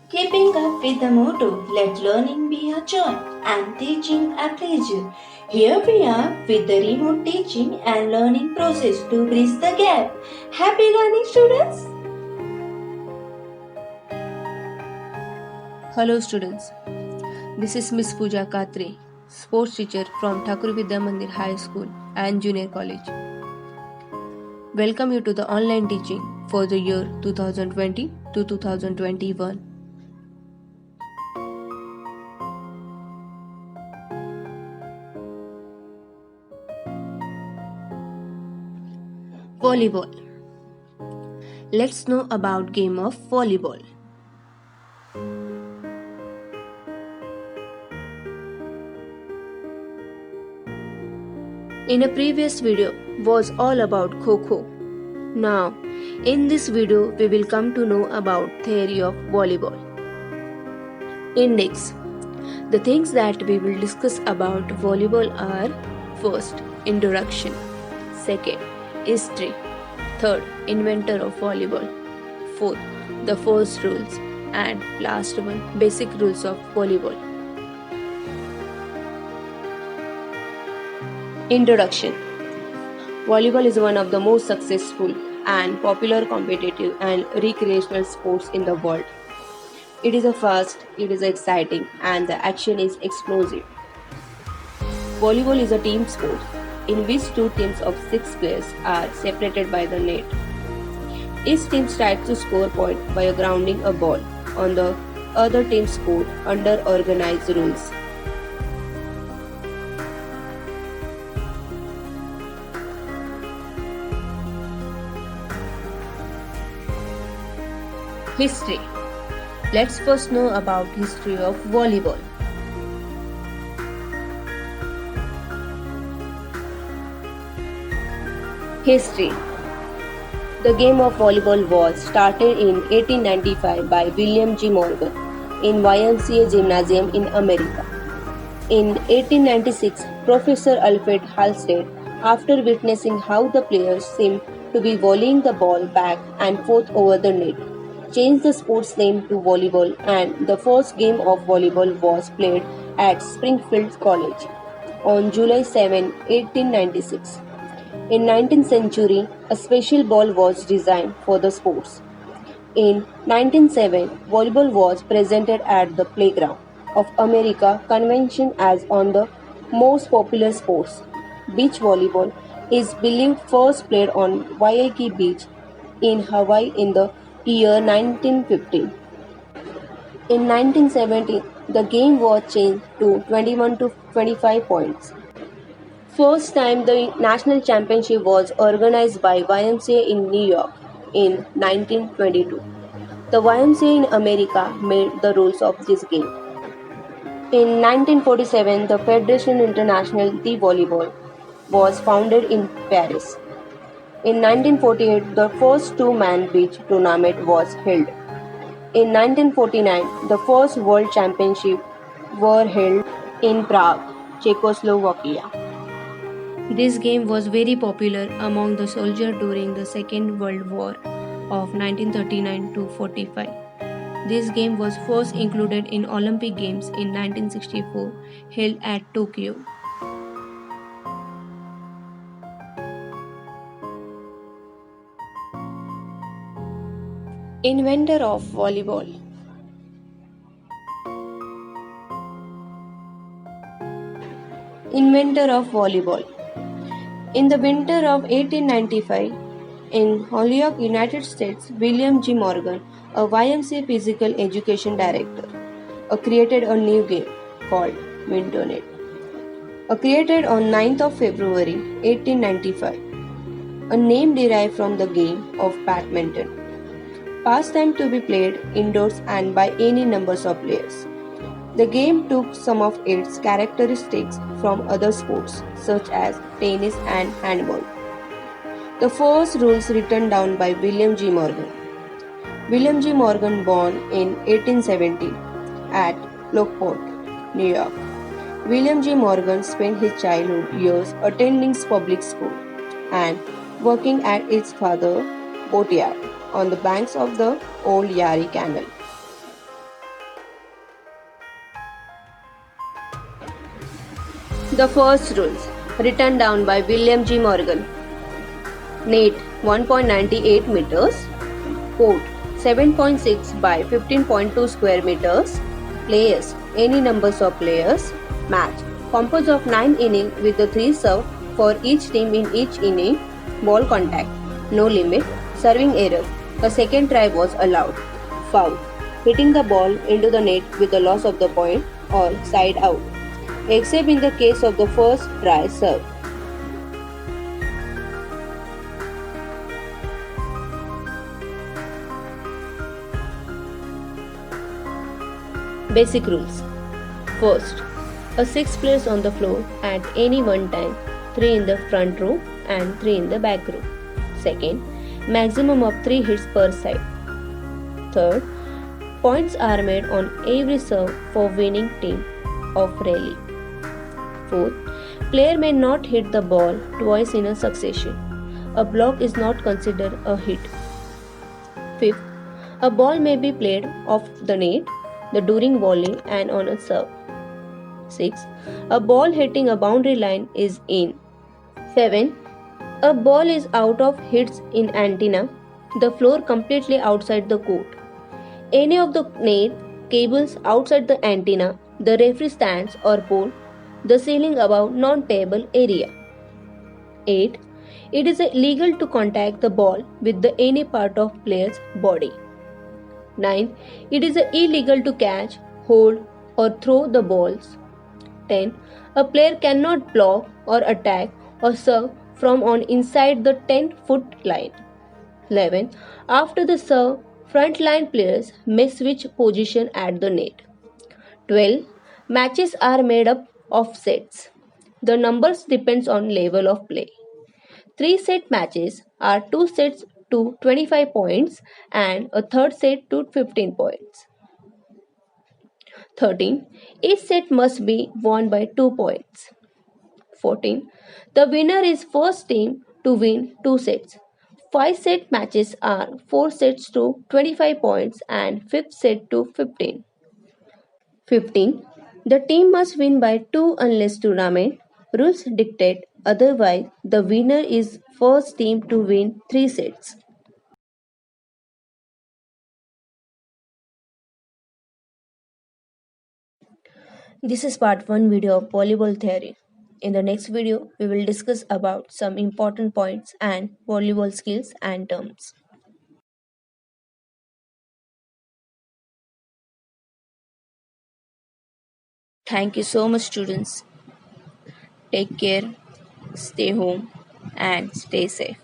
Keeping up with the motto, let learning be a joy and teaching a pleasure. Here we are with the remote teaching and learning process to bridge the gap. Happy learning, students! Hello students, this is Miss Pooja Katre, sports teacher from Thakur Vidya Mandir High School and Junior College. Welcome you to the online teaching for the year 2020 to 2021. Volleyball. Let's know about game of volleyball. In a previous video was all about Kho-Kho. Now, in this video we will come to know about theory of volleyball. Index. The things that we will discuss about volleyball are: first, introduction; second, history; third, inventor of volleyball; fourth, the first rules; and last one, basic rules of volleyball. Introduction. Volleyball is one of the most successful and popular competitive and recreational sports in the world. It is a fast, it is exciting, and the action is explosive. Volleyball is a team sport in which two teams of 6 players are separated by the net. Each team tries to score point by grounding a ball on the other team's court under organized rules. History. Let's first know about history of volleyball. History. The game of volleyball was started in 1895 by William G. Morgan in YMCA Gymnasium in America. In 1896, Professor Alfred Halstead, after witnessing how the players seemed to be volleying the ball back and forth over the net, changed the sport's name to volleyball, and the first game of volleyball was played at Springfield College on July 7, 1896. In 19th century, a special ball was designed for the sports. In 1907, volleyball was presented at the Playground of America convention as on the most popular sports. Beach volleyball is believed first played on Waikiki Beach in Hawaii in the year 1915. In 1970, the game was changed to 21 to 25 points. First time the national championship was organized by YMCA in New York in 1922. The YMCA in America made the rules of this game. In 1947, the Fédération Internationale de Volleyball was founded in Paris. In 1948, the first two-man beach tournament was held. In 1949, the first World Championship were held in Prague, Czechoslovakia. This game was very popular among the soldiers during the Second World War of 1939 to 45. This game was first included in Olympic Games in 1964 held at Tokyo. Inventor of volleyball. Inventor of volleyball. In the winter of 1895, in Holyoke, United States, William G. Morgan, a YMCA physical education director, created a new game called Mintonette. Created on 9th of February 1895, a name derived from the game of badminton. Pastime to be played indoors and by any numbers of players. The game took some of its characteristics from other sports such as tennis and handball. The first rules written down by William G. Morgan. William G. Morgan born in 1870 at Lockport, New York. William G. Morgan spent his childhood years attending public school and working at his father's boatyard on the banks of the old Yari Canal. The first rules, written down by William G. Morgan. Net 1.98 meters, court 7.6 by 15.2 square meters, players any numbers of players, match composed of 9 innings with the 3 serve for each team in each inning, ball contact, no limit, serving error, a second try was allowed, foul, hitting the ball into the net with the loss of the point or side out, except in the case of the first try serve. Basic rules. First, a 6 players on the floor at any one time, 3 in the front row and 3 in the back row. Second, maximum of 3 hits per side. Third, points are made on every serve for winning team of rally. Fourth, player may not hit the ball twice in a succession. A block is not considered a hit. Fifth, a ball may be played off the net, the during volley and on a serve. 6. A ball hitting a boundary line is in. 7. A ball is out of hits in antenna, the floor completely outside the court. Any of the net cables outside the antenna, the referee stands or pole, the ceiling above non-payable area. 8. It is illegal to contact the ball with any part of player's body. 9. It is illegal to catch, hold, or throw the balls. 10. A player cannot block or attack or serve from on inside the 10-foot line. 11. After the serve, front line players may switch position at the net. 12. Matches are made up of sets. The numbers depends on level of play. 3-set matches are 2 sets to 25 points and a third set to 15 points. 13. Each set must be won by 2 points. 14. The winner is first team to win 2 sets. 5-set matches are 4 sets to 25 points and 5th set to 15. 15. The team must win by 2 unless tournament rules dictate otherwise. The winner is first team to win 3 sets. This is part 1 video of volleyball theory. In the next video, we will discuss about some important points and volleyball skills and terms. Thank you so much, students. Take care, stay home, and stay safe.